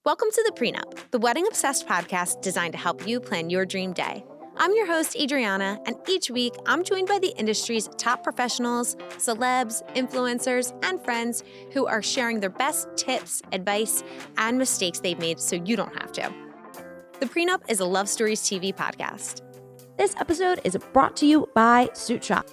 Welcome to the Pre Nup, the wedding obsessed podcast designed to help you plan your dream day. I'm your host, Adriana, and each week I'm joined by the industry's top professionals, celebs, influencers, and friends who are sharing their best tips, advice, and mistakes they've made so you don't have to. The Pre Nup is a Love Stories TV podcast. This episode is brought to you by Suit Shop.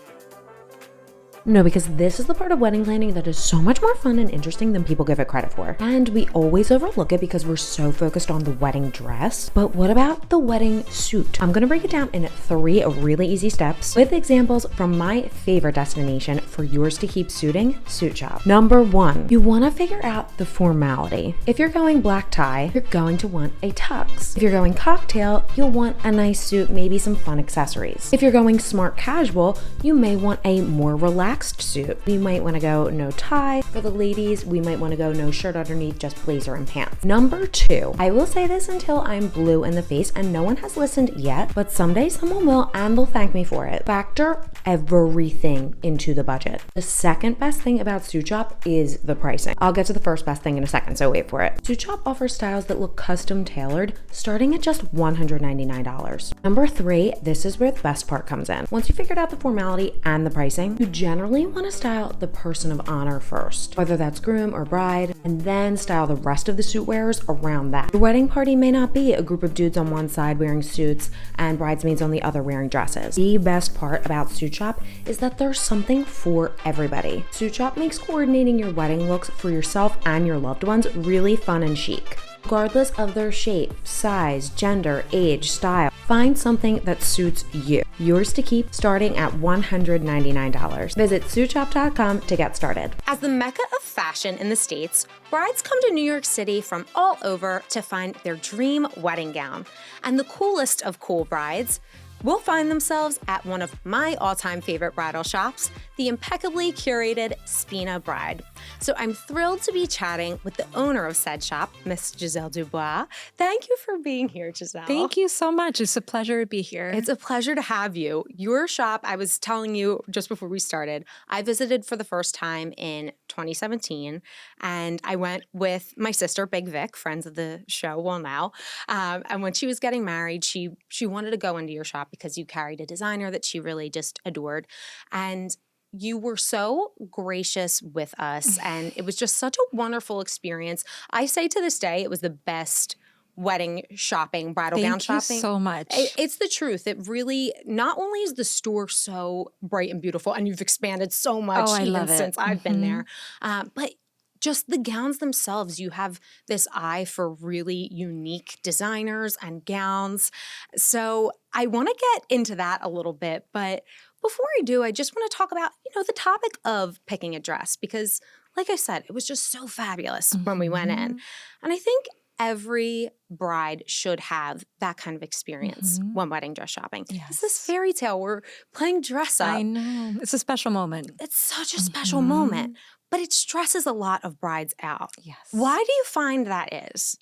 No, because this is the part of wedding planning that is so much more fun and interesting than people give it credit for. And we always overlook it because we're so focused on the wedding dress. But what about the wedding suit? I'm gonna break it down in 3 really easy steps with examples from my favorite destination for yours to keep suiting, Suit Shop. Number 1, you wanna figure out the formality. If you're going black tie, you're going to want a tux. If you're going cocktail, you'll want a nice suit, maybe some fun accessories. If you're going smart casual, you may want a more relaxed suit. You might want to go no tie. For the ladies, we might want to go no shirt underneath, just blazer and pants. Number 2, I will say this until I'm blue in the face and no one has listened yet, but someday someone will and they'll thank me for it. Factor everything into the budget. The second best thing about Suit Shop is the pricing. I'll get to the first best thing in a second, so wait for it. Suit Shop offers styles that look custom tailored, starting at just $199. Number 3, this is where the best part comes in. Once you figured out the formality and the pricing, you generally want to style the person of honor first, whether that's groom or bride, and then style the rest of the suit wearers around that. Your wedding party may not be a group of dudes on one side wearing suits and bridesmaids on the other wearing dresses. The best part about Suit Shop is that there's something for everybody. Suit Shop makes coordinating your wedding looks for yourself and your loved ones really fun and chic. Regardless of their shape, size, gender, age, style, find something that suits you. Yours to keep starting at $199. Visit suitshop.com to get started. As the mecca of fashion in the States, brides come to New York City from all over to find their dream wedding gown. And the coolest of cool brides will find themselves at one of my all-time favorite bridal shops, the impeccably curated Spina Bride. So I'm thrilled to be chatting with the owner of said shop, Miss Giselle Dubois. Thank you for being here, Giselle. Thank you so much. It's a pleasure to be here. It's a pleasure to have you. Your shop, I was telling you just before we started, I visited for the first time in 2017, and I went with my sister, Big Vic, friends of the show, well now. And when she was getting married, she wanted to go into your shop because you carried a designer that she really just adored. And you were so gracious with us, and it was just such a wonderful experience. I say to this day, it was the best wedding shopping, bridal gown shopping. Thank you so much. It's the truth. It really, not only is the store so bright and beautiful, and you've expanded so much since I've been there, but just the gowns themselves, you have this eye for really unique designers and gowns. So I want to get into that a little bit, but before I do, I just want to talk about, the topic of picking a dress, because like I said, it was just so fabulous when we went in. And I think every bride should have that kind of experience when wedding dress shopping. Yes. It's this fairy tale. We're playing dress up. I know. It's a special moment. It's such a special moment, but it stresses a lot of brides out. Yes. Why do you find that is?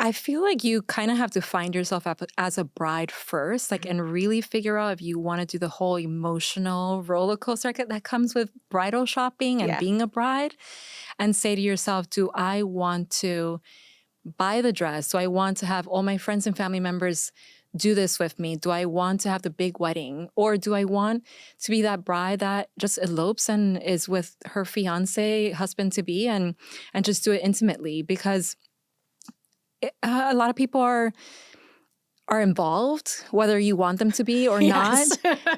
I feel like you kind of have to find yourself as a bride first, and really figure out if you want to do the whole emotional roller coaster that comes with bridal shopping and being a bride, and say to yourself, do I want to buy the dress? Do I want to have all my friends and family members do this with me? Do I want to have the big wedding? Or do I want to be that bride that just elopes and is with her fiance, husband-to-be, and just do it intimately? Because a lot of people are involved, whether you want them to be or not.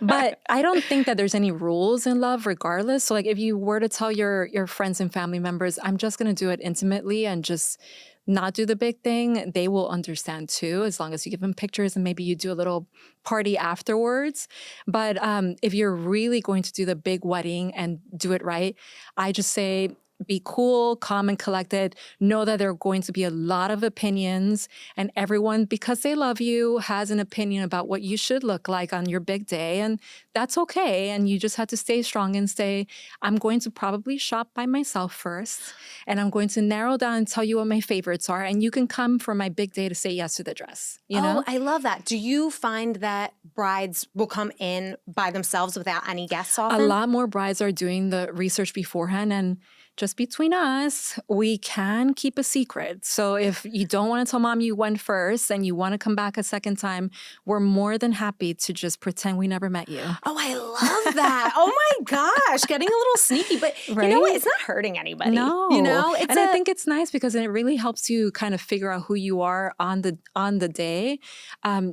But I don't think that there's any rules in love regardless. So if you were to tell your friends and family members, I'm just going to do it intimately and just not do the big thing, they will understand too, as long as you give them pictures and maybe you do a little party afterwards. But if you're really going to do the big wedding and do it right, I just say, be cool, calm, and collected. Know that there are going to be a lot of opinions, and everyone, because they love you, has an opinion about what you should look like on your big day, and that's okay. And you just have to stay strong and say, I'm going to probably shop by myself first, and I'm going to narrow down and tell you what my favorites are, and you can come for my big day to say yes to the dress. You know? I love that. Do you find that brides will come in by themselves without any guests often? A lot more brides are doing the research beforehand, and just between us, we can keep a secret. So if you don't want to tell mom you went first and you want to come back a second time, we're more than happy to just pretend we never met you. Oh, I love that. Oh my gosh, getting a little sneaky, but you know what? It's not hurting anybody. No. You know, I think it's nice because it really helps you kind of figure out who you are on the day,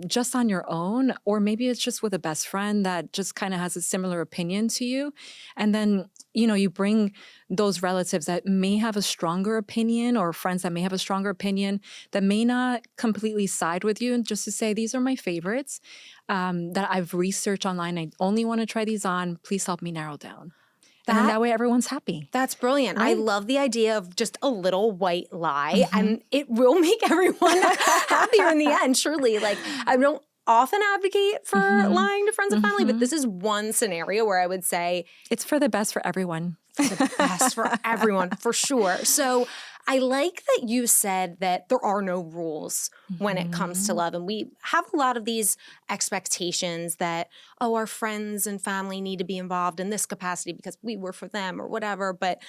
just on your own, or maybe it's just with a best friend that just kind of has a similar opinion to you. And then, you bring those relatives that may have a stronger opinion or friends that may have a stronger opinion that may not completely side with you, and just to say, these are my favorites that I've researched online. I only want to try these on. Please help me narrow down. And then that way everyone's happy. That's brilliant. Right? I love the idea of just a little white lie, and it will make everyone happier in the end, surely. Like, I don't often advocate for lying to friends and family, but this is one scenario where I would say it's for the best for everyone. The best for everyone, for sure. So I like that you said that there are no rules when it comes to love. And we have a lot of these expectations that, our friends and family need to be involved in this capacity because we were for them or whatever. But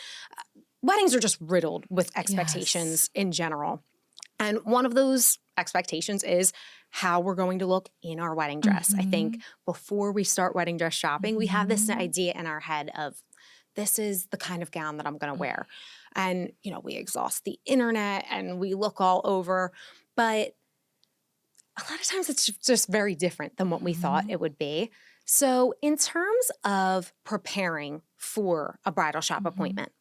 weddings are just riddled with expectations in general. And one of those expectations is how we're going to look in our wedding dress. I think before we start wedding dress shopping, we have this idea in our head of, this is the kind of gown that I'm going to wear. And, we exhaust the internet and we look all over. But a lot of times it's just very different than what we thought it would be. So in terms of preparing for a bridal shop appointment,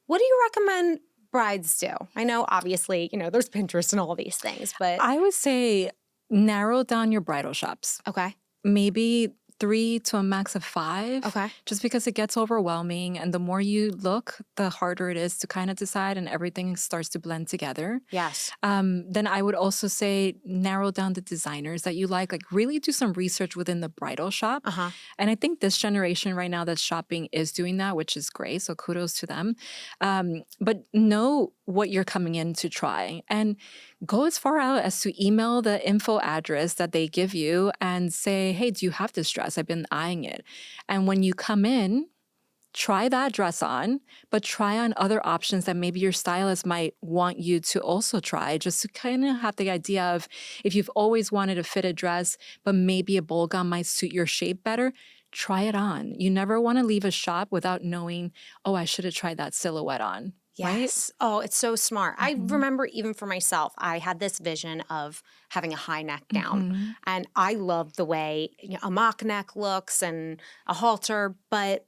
what do you recommend brides do? I know, obviously, there's Pinterest and all these things, but I would say narrow down your bridal shops. Okay. Maybe 3 to a max of 5. Okay. Just because it gets overwhelming, and the more you look, the harder it is to kind of decide, and everything starts to blend together. Yes. Then I would also say narrow down the designers that you like really do some research within the bridal shop. And I think this generation right now that's shopping is doing that, which is great. So kudos to them. But know what you're coming in to try, and go as far out as to email the info address that they give you and say, hey, do you have this dress? I've been eyeing it. And when you come in, try that dress on, but try on other options that maybe your stylist might want you to also try, just to kind of have the idea of, if you've always wanted a fitted dress, but maybe a bowl gown might suit your shape better, try it on. You never want to leave a shop without knowing, I should have tried that silhouette on. Yes. Right? Oh, it's so smart. I remember even for myself, I had this vision of having a high neck gown. And I loved the way a mock neck looks and a halter. But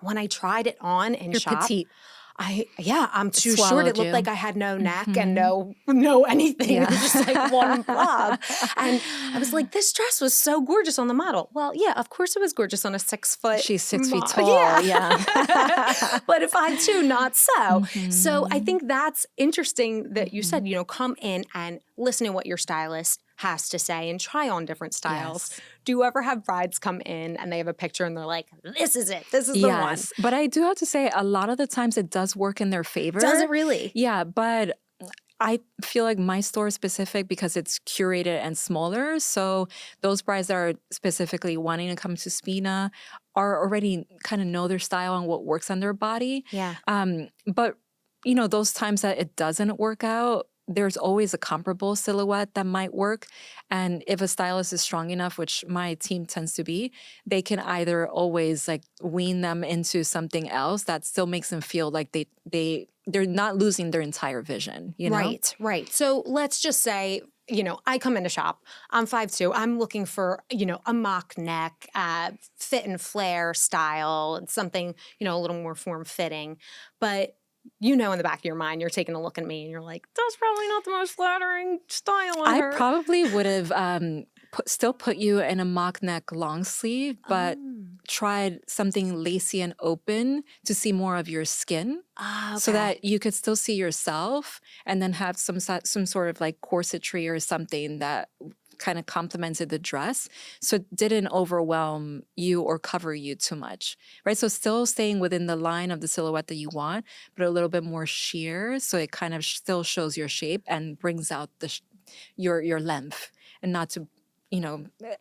when I tried it on in You're shop, petite. I'm too short. It looked you. like I had no neck and no anything. It was just like one blob. And I was like, this dress was so gorgeous on the model. Well, yeah, of course it was gorgeous on a 6 foot. She's 6 feet tall. Yeah. But at 5'2", not so. So I think that's interesting that you said, come in and listen to what your stylist has to say and try on different styles. Yes. Do you ever have brides come in and they have a picture and they're like, this is it. This is the one. But I do have to say, a lot of the times it does work in their favor. Does it really? Yeah, but I feel like my store is specific because it's curated and smaller. So those brides that are specifically wanting to come to Spina are already kind of know their style and what works on their body. Yeah. But, those times that it doesn't work out, there's always a comparable silhouette that might work. And if a stylist is strong enough, which my team tends to be, they can either always wean them into something else that still makes them feel like they're not losing their entire vision. Right. So let's just say, I come into shop, I'm 5'2", I'm looking for, a mock neck, fit and flare style, something, a little more form-fitting. But in the back of your mind, you're taking a look at me and you're like, that's probably not the most flattering style on her. I probably would have still put you in a mock neck long sleeve, but tried something lacy and open to see more of your skin, so that you could still see yourself, and then have some sort of corsetry or something that kind of complemented the dress, so it didn't overwhelm you or cover you too much, right? So still staying within the line of the silhouette that you want, but a little bit more sheer, so it kind of still shows your shape and brings out your length, and not to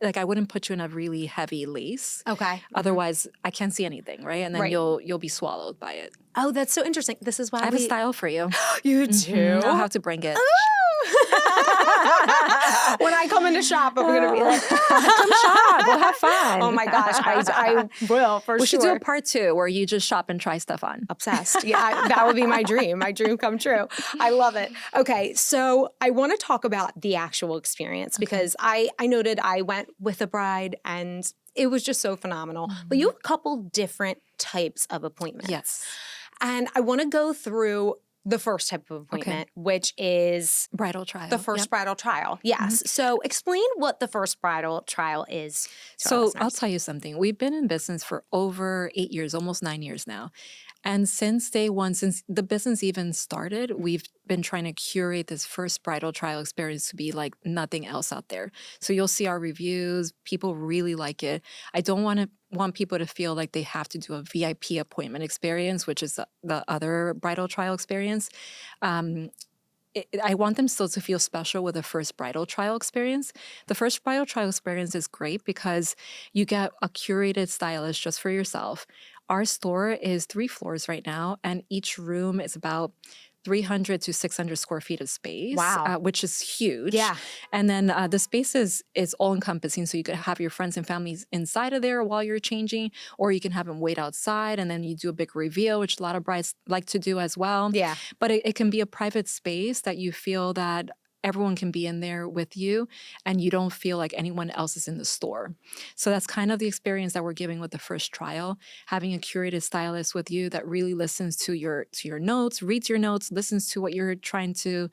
like I wouldn't put you in a really heavy lace. Okay. Otherwise, I can't see anything, right? And then Right. you'll be swallowed by it. Oh, that's so interesting. This is why I have a style for you. You do? I'll have to bring it. When I come into shop, I'm going to be like, Come shop. We'll have fun. oh my gosh, I will for We sure. should do a part 2 where you just shop and try stuff on. Obsessed. Yeah, that would be my dream. My dream come true. I love it. Okay, so I want to talk about the actual experience because I noted I went with a bride and it was just so phenomenal. But you have a couple different types of appointments. Yes. And I want to go through the first type of appointment, which is Bridal trial. the first bridal trial. Yes. So explain what the first bridal trial is. So I'll tell you something. We've been in business for over 8 years, almost 9 years now. And since day one, since the business even started, we've been trying to curate this first bridal trial experience to be like nothing else out there. So you'll see our reviews. People really like it. I don't want people to feel like they have to do a VIP appointment experience, which is the other bridal trial experience. I want them still to feel special with the first bridal trial experience. The first bridal trial experience is great because you get a curated stylist just for yourself. Our store is 3 floors right now, and each room is about 300 to 600 square feet of space, which is huge. Yeah. And then the space is all encompassing. So you could have your friends and families inside of there while you're changing, or you can have them wait outside and then you do a big reveal, which a lot of brides like to do as well. Yeah. But it can be a private space that you feel that everyone can be in there with you and you don't feel like anyone else is in the store. So that's kind of the experience that we're giving with the first trial, having a curated stylist with you that really listens to your notes, reads your notes, listens to what you're trying to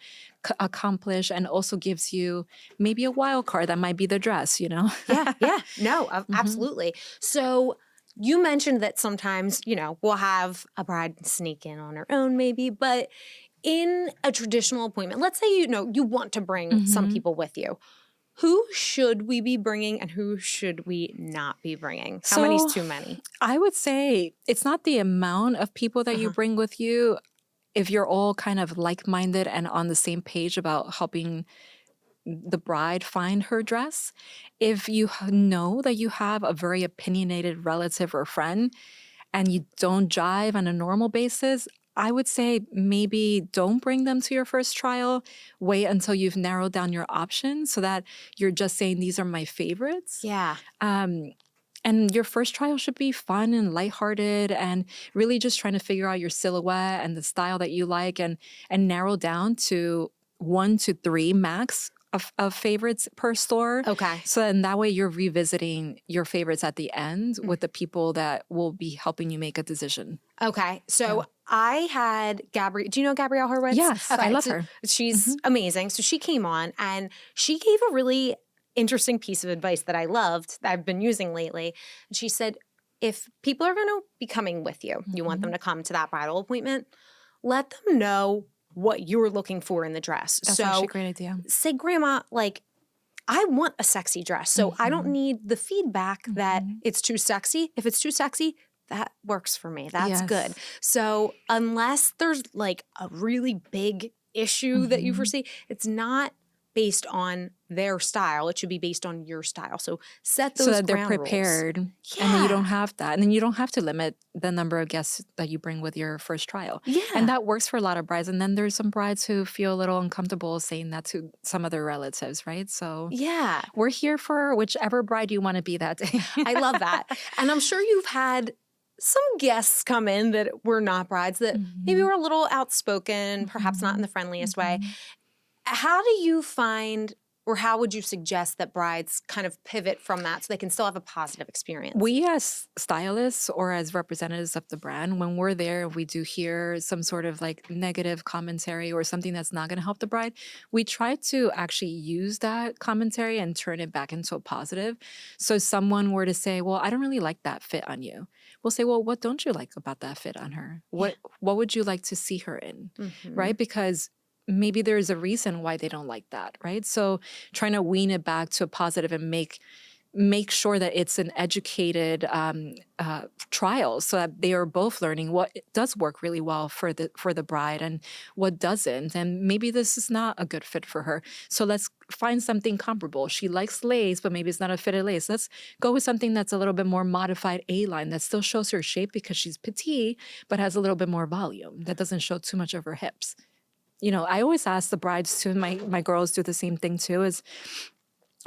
accomplish, and also gives you maybe a wild card that might be the dress, Yeah. No, absolutely. So you mentioned that sometimes, we'll have a bride sneak in on her own maybe, but in a traditional appointment, let's say, you want to bring some people with you. Who should we be bringing and who should we not be bringing? How many is too many? I would say it's not the amount of people that you bring with you. If you're all kind of like-minded and on the same page about helping the bride find her dress, if you know that you have a very opinionated relative or friend and you don't jive on a normal basis, I would say maybe don't bring them to your first trial. Wait until you've narrowed down your options so that you're just saying, these are my favorites. Yeah. And your first trial should be fun and lighthearted and really just trying to figure out your silhouette and the style that you like and narrow down to 1 to 3 max of favorites per store. Okay. So then that way you're revisiting your favorites at the end with the people that will be helping you make a decision. Okay. So I had Gabrielle. Do you know Gabrielle Horwitz? Yes. Okay, I love her. She's amazing. So she came on and she gave a really interesting piece of advice that I loved that I've been using lately. And she said, if people are going to be coming with you, you want them to come to that bridal appointment, let them know what you're looking for in the dress. That's actually a great idea. Say, Grandma, I want a sexy dress. So I don't need the feedback that it's too sexy. If it's too sexy, that works for me. That's good. So unless there's a really big issue that you foresee, it's not based on their style. It should be based on your style. So set those so that they're ground rules. prepared, and then you don't have that, and then you don't have to limit the number of guests that you bring with your first trial. Yeah, and that works for a lot of brides. And then there's some brides who feel a little uncomfortable saying that to some of their relatives, right? So yeah, we're here for whichever bride you want to be that day. I love that, and I'm sure you've had some guests come in that were not brides that maybe were a little outspoken, perhaps not in the friendliest way. How do you find, or how would you suggest that brides kind of pivot from that so they can still have a positive experience? We as stylists or as representatives of the brand, when we're there, we do hear some sort of negative commentary or something that's not going to help the bride. We try to actually use that commentary and turn it back into a positive. So if someone were to say, well, I don't really like that fit on you. We'll say, well, what don't you like about that fit on her? What would you like to see her in, right? Because maybe there's a reason why they don't like that, right? So trying to wean it back to a positive and make make sure that it's an educated trial, so that they are both learning what does work really well for the bride and what doesn't. And maybe this is not a good fit for her. So let's find something comparable. She likes lace, but maybe it's not a fitted lace. Let's go with something that's a little bit more modified A-line that still shows her shape because she's petite, but has a little bit more volume that doesn't show too much of her hips. I always ask the brides too, my girls do the same thing too, is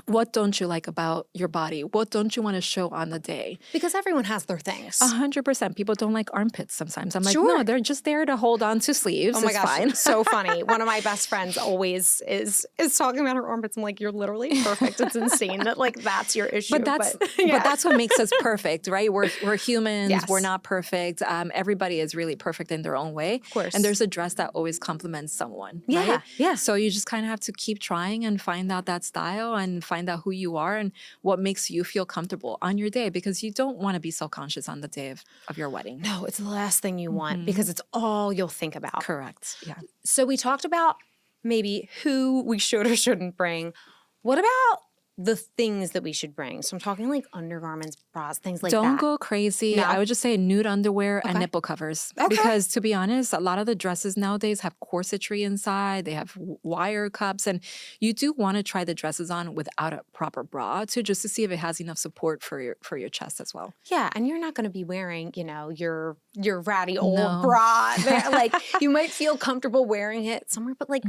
what don't you like about your body? What don't you want to show on the day? Because everyone has their things. 100%. People don't like armpits sometimes. I'm like, Sure. no, they're just there to hold on to sleeves. Oh my It's gosh, fine. so funny. One of my best friends always is talking about her armpits. I'm like, you're literally perfect. It's insane that like that's your issue. But that's what makes us perfect, right? We're humans. Yes. We're not perfect. Everybody is really perfect in their own way. Of course. And there's a dress that always complements someone. Yeah, right? yeah. So you just kind of have to keep trying and find out that style and find out who you are and what makes you feel comfortable on your day, because you don't want to be self-conscious on the day of your wedding. No, it's the last thing you want because it's all you'll think about. Correct. Yeah. So we talked about maybe who we should or shouldn't bring. What about the things that we should bring? So I'm talking like undergarments, bras, things like that. Don't go crazy. No? I would just say nude underwear and Okay. nipple covers. Okay. Because to be honest, a lot of the dresses nowadays have corsetry inside. They have wire cups. And you do want to try the dresses on without a proper bra too, just to see if it has enough support for your chest as well. Yeah, and you're not going to be wearing, your ratty old No. bra. Like you might feel comfortable wearing it somewhere, but like,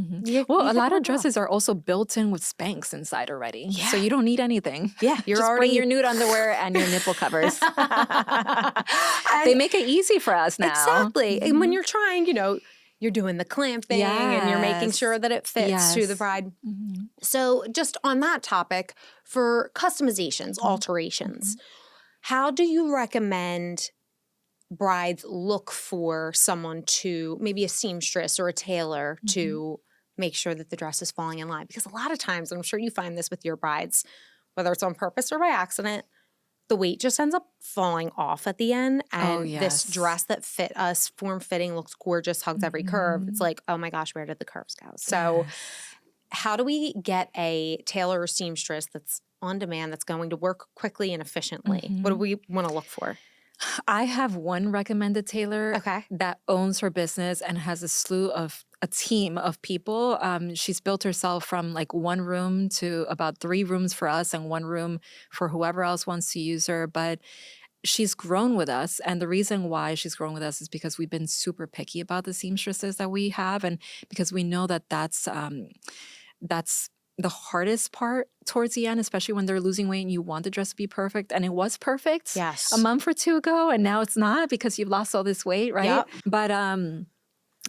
Well, a lot of dresses are also built in with Spanx inside already. Yeah. So you don't need anything. Yeah, you're just already bring your nude underwear and your nipple covers. They make it easy for us now. Exactly. And when you're trying, you're doing the clamping and you're making Yes. sure that it fits to the Yes. bride. So just on that topic, for customizations, alterations, how do you recommend brides look for someone to, maybe a seamstress or a tailor to make sure that the dress is falling in line? Because a lot of times, and I'm sure you find this with your brides, whether it's on purpose or by accident, the weight just ends up falling off at the end. And this yes. dress that fit us, form-fitting, looks gorgeous, hugs every curve. It's like, oh my gosh, where did the curves go? So how do we get a tailor or seamstress that's on demand, that's going to work quickly and efficiently? What do we want to look for? I have one recommended tailor Okay. that owns her business and has a team of people. She's built herself from like one room to about 3 rooms for us and 1 room for whoever else wants to use her. But she's grown with us. And the reason why she's grown with us is because we've been super picky about the seamstresses that we have. And because we know that that's the hardest part towards the end, especially when they're losing weight and you want the dress to be perfect. And it was perfect Yes. a month or 2 ago, and now it's not because you've lost all this weight, right? Yep. But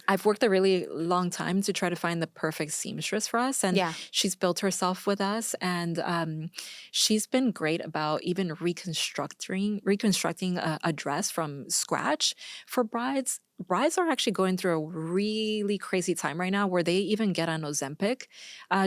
I've worked a really long time to try to find the perfect seamstress for us. And she's built herself with us. And she's been great about even reconstructing a dress from scratch for brides. Brides are actually going through a really crazy time right now where they even get on Ozempic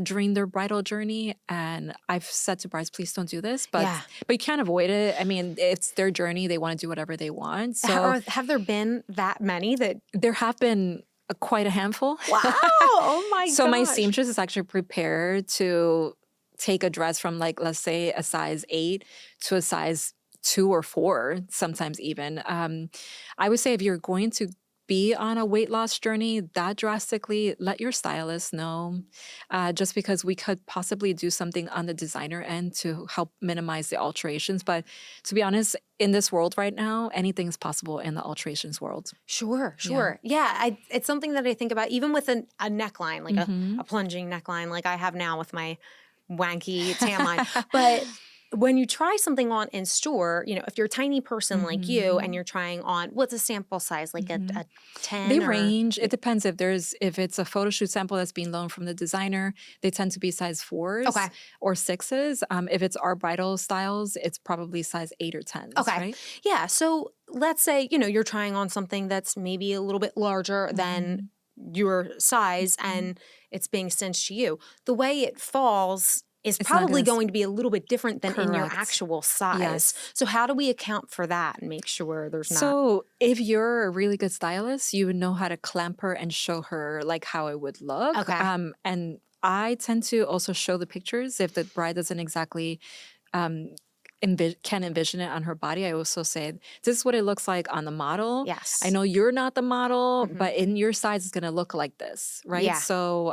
during their bridal journey. And I've said to brides, please don't do this, but you can't avoid it. I mean, it's their journey. They want to do whatever they want. So have there been that many that? there have been quite a handful. Wow. Oh my So my gosh. seamstress is actually prepared to take a dress from, like, let's say a size 8 to a size 2 or 4, sometimes even. I would say if you're going to be on a weight loss journey that drastically, let your stylist know, just because we could possibly do something on the designer end to help minimize the alterations. But to be honest, in this world right now, anything's possible in the alterations world. Sure. Yeah, it's something that I think about even with a neckline, like a plunging neckline like I have now with my wanky tan line. But when you try something on in store, if you're a tiny person like you and you're trying on, what's a sample size? Like a 10? They range. It depends if it's a photo shoot sample that's being loaned from the designer, they tend to be size 4s or 6s. If it's our bridal styles, it's probably size 8 or 10s. Okay. Right? Yeah. So let's say, you're trying on something that's maybe a little bit larger than your size and it's being cinched to you. The way it falls is probably going to be a little bit different than in your actual size. Yes. So how do we account for that and make sure there's not? So if you're a really good stylist, you would know how to clamp her and show her like how it would look. Okay. And I tend to also show the pictures if the bride doesn't exactly can envision it on her body, I also say, this is what it looks like on the model. Yes. I know you're not the model, but in your size, it's going to look like this, right? Yeah. So,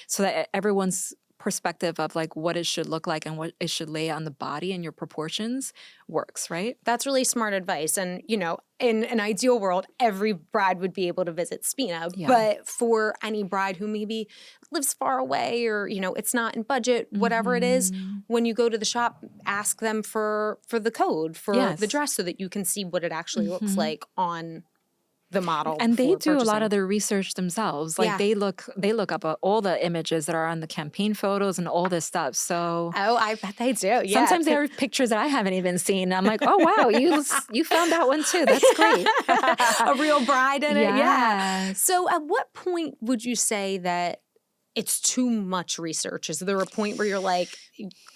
so that everyone's perspective of like what it should look like and what it should lay on the body and your proportions works, right? That's really smart advice. And, you know, in an ideal world, every bride would be able to visit Spina. Yeah. But for any bride who maybe lives far away or, you know, it's not in budget, whatever it is, when you go to the shop, ask them for the code for the dress so that you can see what it actually looks like on the model. And they do a lot of their research themselves. Like they look up all the images that are on the campaign photos and all this stuff. So I bet they do. Yeah. Sometimes there are pictures that I haven't even seen. I'm like, oh wow, you found that one too. That's great. A real bride in it. Yeah. Yes. So at what point would you say that it's too much research? Is there a point where you're like,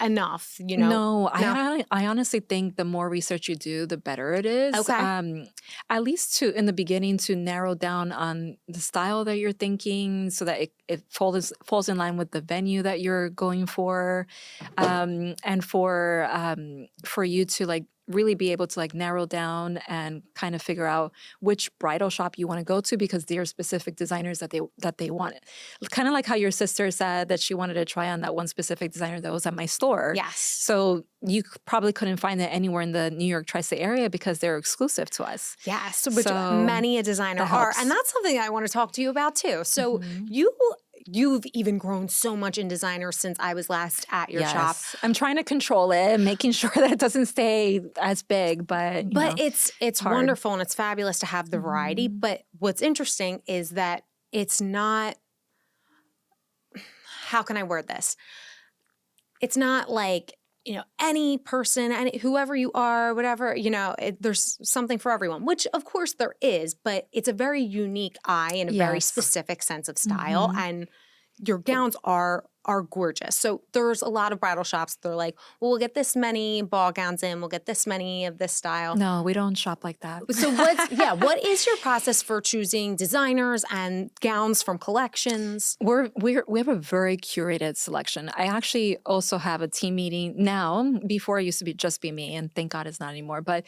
enough, you know? No, I honestly think the more research you do, the better it is. Okay. At least in the beginning to narrow down on the style that you're thinking so that it falls in line with the venue that you're going for. And for you to like really be able to like narrow down and kind of figure out which bridal shop you want to go to because there are specific designers that they want it. Kind of like how your sister said that she wanted to try on that one specific designer that was at my store. Yes. So you probably couldn't find it anywhere in the New York tri-state area because they're exclusive to us. Yes, which many a designer are. And that's something I want to talk to you about too. So you've even grown so much in designer since I was last at your shop. I'm trying to control it and making sure that it doesn't stay as big, but it's wonderful and it's fabulous to have the variety. But what's interesting is that it's not, how can I word this? It's not like, you know, any person, whoever you are, whatever, you know, there's something for everyone, which of course there is, but it's a very unique eye and a very specific sense of style. And your gowns are gorgeous. So there's a lot of bridal shops. They're like, well, we'll get this many ball gowns in. We'll get this many of this style. No, we don't shop like that. So what is your process for choosing designers and gowns from collections? We have a very curated selection. I actually also have a team meeting now. Before it used to just be me, and thank God it's not anymore. But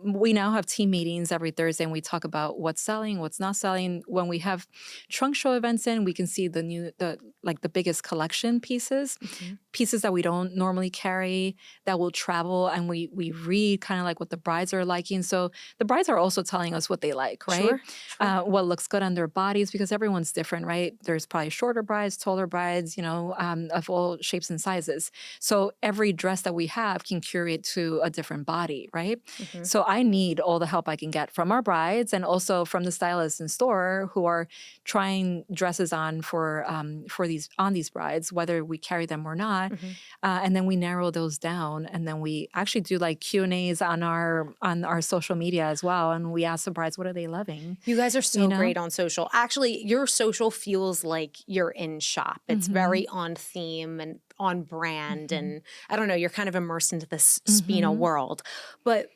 we now have team meetings every Thursday, and we talk about what's selling, what's not selling. When we have trunk show events in, we can see the biggest collection pieces that we don't normally carry that will travel, and we read kind of like what the brides are liking. So the brides are also telling us what they like, right? Sure. What looks good on their bodies because everyone's different, right? There's probably shorter brides, taller brides, you know, of all shapes and sizes. So every dress that we have can curate to a different body, right? So I need all the help I can get from our brides and also from the stylists in store who are trying dresses on for these brides, whether we carry them or not. And then we narrow those down. And then we actually do like Q&As on our social media as well. And we ask the brides, what are they loving? You guys are so great on social. Actually, your social feels like you're in shop. It's very on theme and on brand. And I don't know, you're kind of immersed into this Spina world. But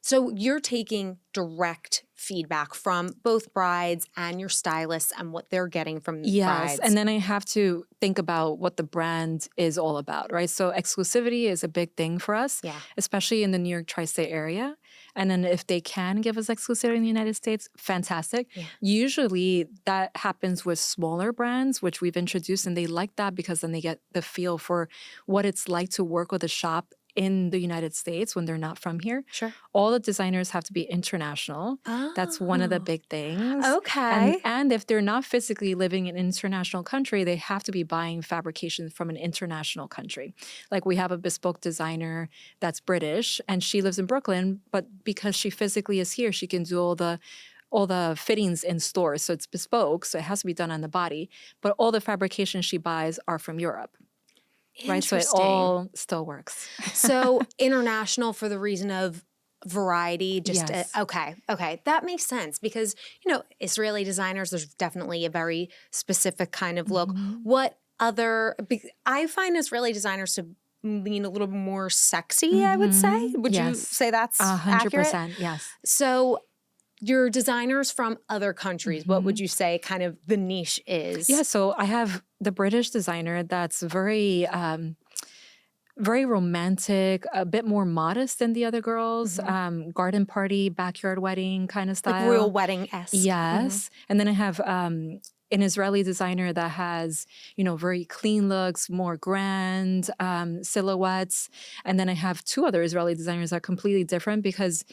so you're taking direct feedback from both brides and your stylists and what they're getting from the brides. And then I have to think about what the brand is all about, right? So exclusivity is a big thing for us, especially in the New York tri-state area. And then if they can give us exclusivity in the United States, fantastic. Usually that happens with smaller brands, which we've introduced, and they like that because then they get the feel for what it's like to work with a shop in the United States when they're not from here. Sure. All the designers have to be international. That's one of the big things. Okay. And if they're not physically living in an international country, they have to be buying fabrication from an international country. Like we have a bespoke designer that's British and she lives in Brooklyn, but because she physically is here, she can do all the fittings in stores. So it's bespoke, so it has to be done on the body. But all the fabrications she buys are from Europe. Right, so it all still works. So international for the reason of variety, okay, that makes sense because, you know, Israeli designers, there's definitely a very specific kind of look. What other, I find Israeli designers to lean a little more sexy, I would say. Would you say that's 100%? Yes. So your designers from other countries, what would you say kind of the niche is? Yeah, so I have the British designer that's very very romantic, a bit more modest than the other girls. Garden party, backyard wedding kind of style. Like royal wedding-esque. Yes. And then I have an Israeli designer that has, very clean looks, more grand silhouettes. And then I have two other Israeli designers that are completely different because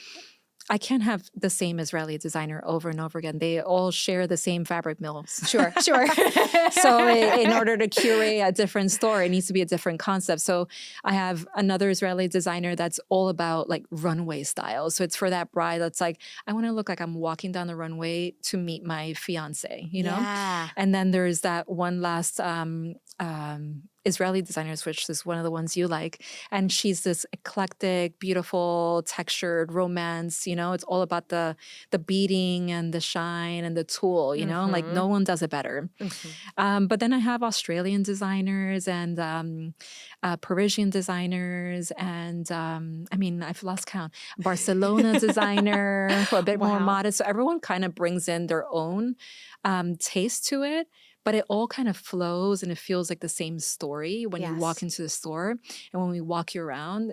I can't have the same Israeli designer over and over again. They all share the same fabric mills. Sure. So in order to curate a different store, it needs to be a different concept. So I have another Israeli designer that's all about like runway style. So it's for that bride that's like, I want to look like I'm walking down the runway to meet my fiance, Yeah. And then there's that one last Israeli designers, which is one of the ones you like. And she's this eclectic, beautiful, textured romance, It's all about the beading and the shine and the tool, Like no one does it better. But then I have Australian designers and Parisian designers and I've lost count. Barcelona designer who are a bit more modest. So everyone kind of brings in their own taste to it. But it all kind of flows and it feels like the same story when you walk into the store. And when we walk you around,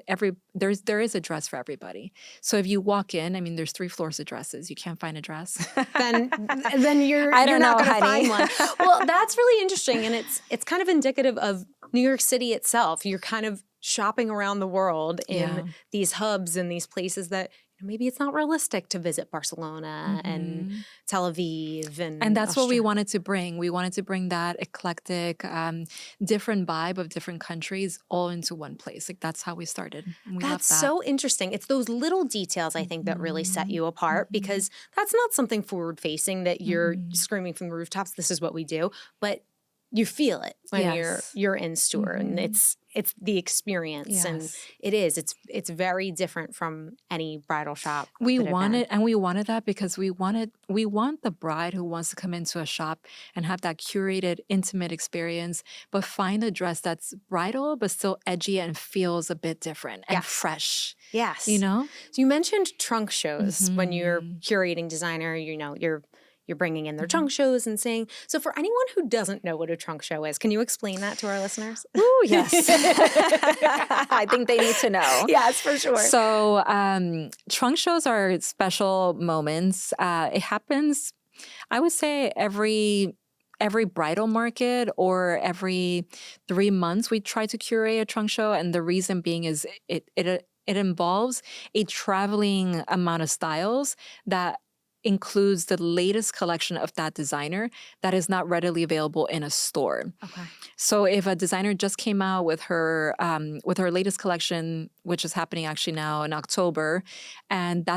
there is a dress for everybody. So if you walk in, there's 3 floors of dresses. You can't find a dress. then you're not going to find one. Well, that's really interesting. And it's kind of indicative of New York City itself. You're kind of shopping around the world in these hubs and these places that maybe it's not realistic to visit Barcelona and Tel Aviv. And that's what we wanted to bring. We wanted to bring that eclectic, different vibe of different countries all into one place. Like that's how we started. And we that's love that. so interesting. It's those little details, I think, that really set you apart because that's not something forward-facing that you're screaming from the rooftops, this is what we do. But you feel it when you're in store and it's the experience and it's very different from any bridal shop. We wanted that because we want the bride who wants to come into a shop and have that curated, intimate experience, but find a dress that's bridal but still edgy and feels a bit different and fresh. Yes. So you mentioned trunk shows when you're curating designer, you're bringing in their trunk shows and saying, so for anyone who doesn't know what a trunk show is, can you explain that to our listeners? Ooh, yes. I think they need to know. Yes, for sure. So trunk shows are special moments. It happens, I would say, every bridal market or every 3 months we try to curate a trunk show. And the reason being is it involves a traveling amount of styles that includes the latest collection of that designer that is not readily available in a store. Okay. So if a designer just came out with her latest collection, which is happening actually now in October, and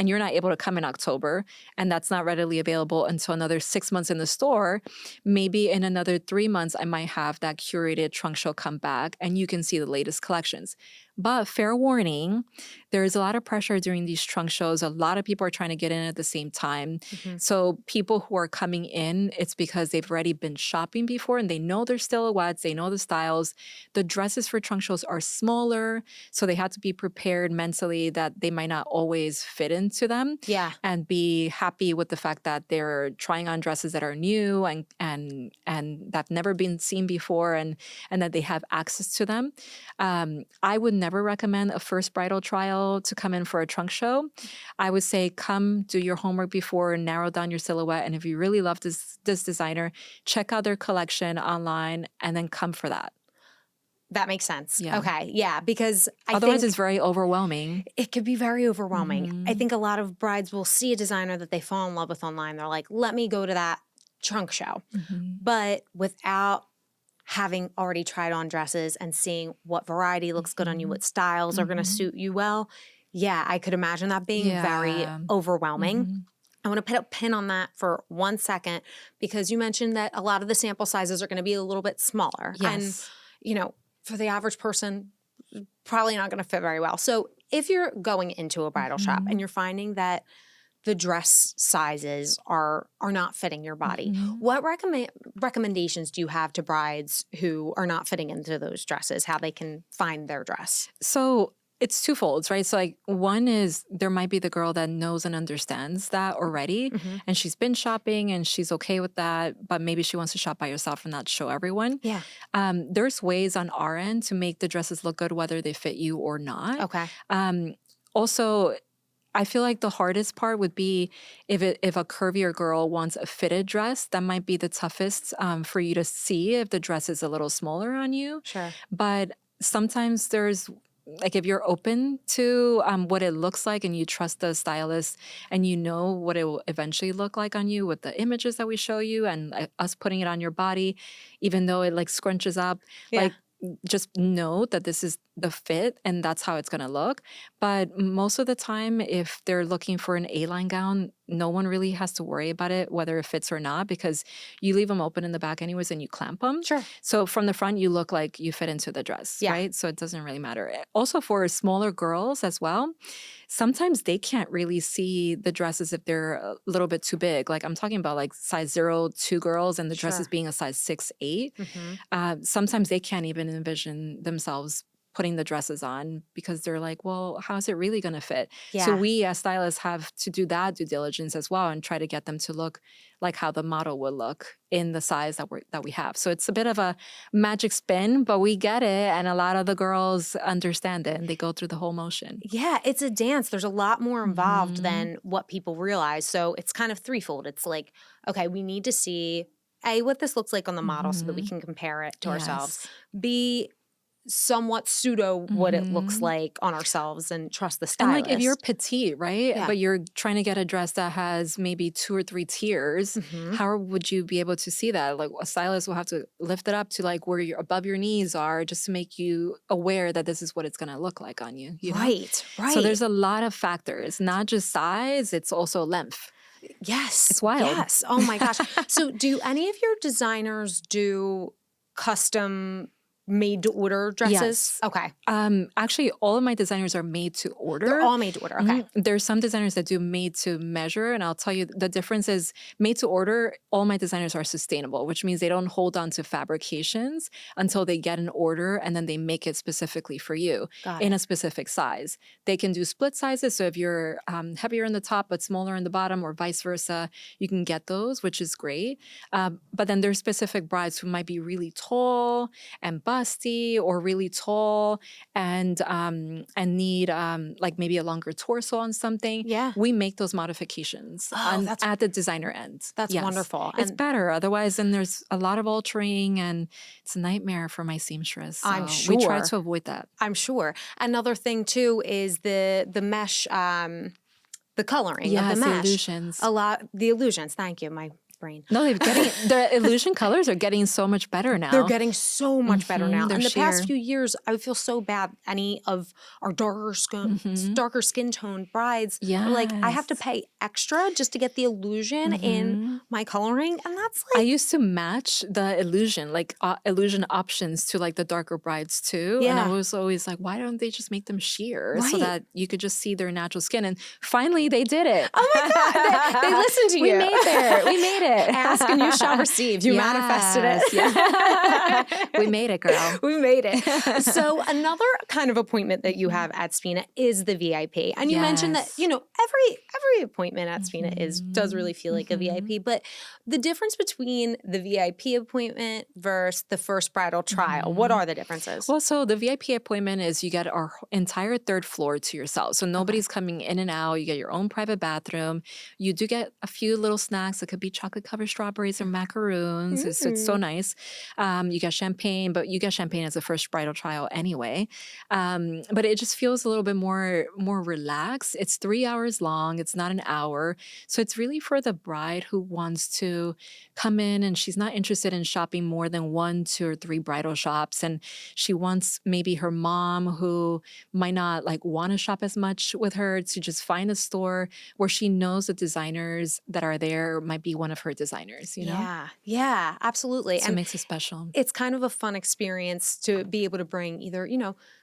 you're not able to come in October, and that's not readily available until another 6 months in the store, maybe in another 3 months I might have that curated trunk show come back and you can see the latest collections. But fair warning, there is a lot of pressure during these trunk shows. A lot of people are trying to get in at the same time. So people who are coming in, it's because they've already been shopping before and they know their silhouettes, they know the styles. The dresses for trunk shows are smaller, so they have to be prepared mentally that they might not always fit into them. Yeah. And be happy with the fact that they're trying on dresses that are new and that have never been seen before and that they have access to them. I would never recommend a first bridal trial to come in for a trunk show. I would say come do your homework before, narrow down your silhouette. And if you really love this designer, check out their collection online and then come for that. That makes sense. Yeah. Okay. Yeah. Because otherwise it's very overwhelming. It could be very overwhelming. I think a lot of brides will see a designer that they fall in love with online. They're like, let me go to that trunk show. But without having already tried on dresses and seeing what variety looks good on you, what styles are going to suit you well. Yeah, I could imagine that being very overwhelming. I want to put a pin on that for 1 second because you mentioned that a lot of the sample sizes are going to be a little bit smaller. Yes. And, for the average person, probably not going to fit very well. So if you're going into a bridal shop and you're finding that the dress sizes are not fitting your body, what recommendations do you have to brides who are not fitting into those dresses, how they can find their dress? So it's twofold, right? So like one is there might be the girl that knows and understands that already, and she's been shopping and she's okay with that, but maybe she wants to shop by herself and not show everyone. Yeah. There's ways on our end to make the dresses look good, whether they fit you or not. Okay. Also, I feel like the hardest part would be if a curvier girl wants a fitted dress. That might be the toughest for you to see if the dress is a little smaller on you. Sure. But sometimes there's like if you're open to what it looks like and you trust the stylist and you know what it will eventually look like on you with the images that we show you and us putting it on your body, even though it like scrunches up, like just know that this is the fit and that's how it's going to look. But most of the time, if they're looking for an A-line gown, no one really has to worry about it, whether it fits or not, because you leave them open in the back anyways and you clamp them. Sure. So from the front, you look like you fit into the dress, right? So it doesn't really matter. Also for smaller girls as well, sometimes they can't really see the dresses if they're a little bit too big. Like I'm talking about like size 0-2 girls and the dresses being a size 6-8. Sometimes they can't even envision themselves putting the dresses on because they're like, well, how is it really going to fit? Yeah. So we as stylists have to do that due diligence as well and try to get them to look like how the model would look in the size that we have. So it's a bit of a magic spin, but we get it. And a lot of the girls understand it and they go through the whole motion. Yeah, it's a dance. There's a lot more involved than what people realize. So it's kind of threefold. It's like, okay, we need to see A, what this looks like on the model so that we can compare it to ourselves. B, somewhat pseudo what it looks like on ourselves and trust the stylist. And like if you're petite, right? But you're trying to get a dress that has maybe 2 or 3 tiers, how would you be able to see that? Like a stylist will have to lift it up to like where your above your knees are just to make you aware that this is what it's going to look like on you. You know? Right. So there's a lot of factors, not just size, it's also length. Yes. It's wild. Yes. Oh my gosh. So do any of your designers do custom made to order dresses? Yes. Okay. Actually, all of my designers are made to order. They're all made to order. Okay. There's some designers that do made to measure, and I'll tell you the difference is made to order. All my designers are sustainable, which means they don't hold on to fabrications until they get an order, and then they make it specifically for you in a specific size. They can do split sizes, so if you're heavier in the top but smaller in the bottom, or vice versa, you can get those, which is great. But then there's specific brides who might be really tall and busty or really tall and need like maybe a longer torso on something. Yeah. We make those modifications at the designer end. That's wonderful. It's better. Otherwise, then there's a lot of altering and it's a nightmare for my seamstress. So I'm sure. we try to avoid that. I'm sure. Another thing too is the mesh, the coloring of the mesh. The illusions. Thank you. My brain. No, the illusion colors are getting so much better now. They're getting so much better now. They're In the sheer. past few years, I feel so bad. Any of our darker skin toned brides are like, I have to pay extra just to get the illusion in my coloring, and that's like I used to match the illusion, like illusion options to like the darker brides too. And I was always like, why don't they just make them sheer so that you could just see their natural skin? And finally, they did it. Oh my God, they listened to you. We made it. Ask and you shall receive. You manifested it. Yeah. We made it, girl. We made it. So another kind of appointment that you have at Spina is the VIP. And you mentioned that, every appointment at Spina does really feel like a VIP. But the difference between the VIP appointment versus the first bridal trial, what are the differences? Well, so the VIP appointment is you get our entire 3rd floor to yourself. So nobody's coming in and out. You get your own private bathroom. You do get a few little snacks. It could be chocolate covered strawberries or macaroons. It's so nice. You get champagne, but you get champagne as a first bridal trial anyway. But it just feels a little bit more relaxed. It's 3 hours long. It's not an hour. So it's really for the bride who wants to come in and she's not interested in shopping more than 1, 2, or 3 bridal shops. And she wants maybe her mom who might not like want to shop as much with her to just find a store where she knows the designers that are there might be one of her designers, you know? Yeah, absolutely. So it makes it special. It's kind of a fun experience to be able to bring either,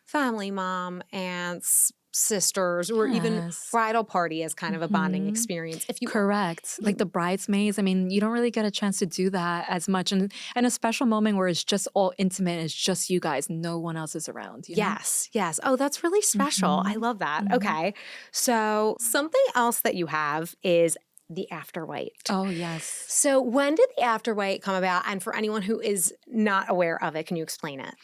family, mom, aunts, sisters or even bridal party as kind of a bonding experience. If you Correct. Like the bridesmaids, I mean, you don't really get a chance to do that as much. And a special moment where it's just all intimate, it's just you guys, no one else is around. You know? Yes. Oh, that's really special. I love that. Okay. So something else that you have is the after white. Oh, yes. So when did the after white come about? And for anyone who is not aware of it, can you explain it?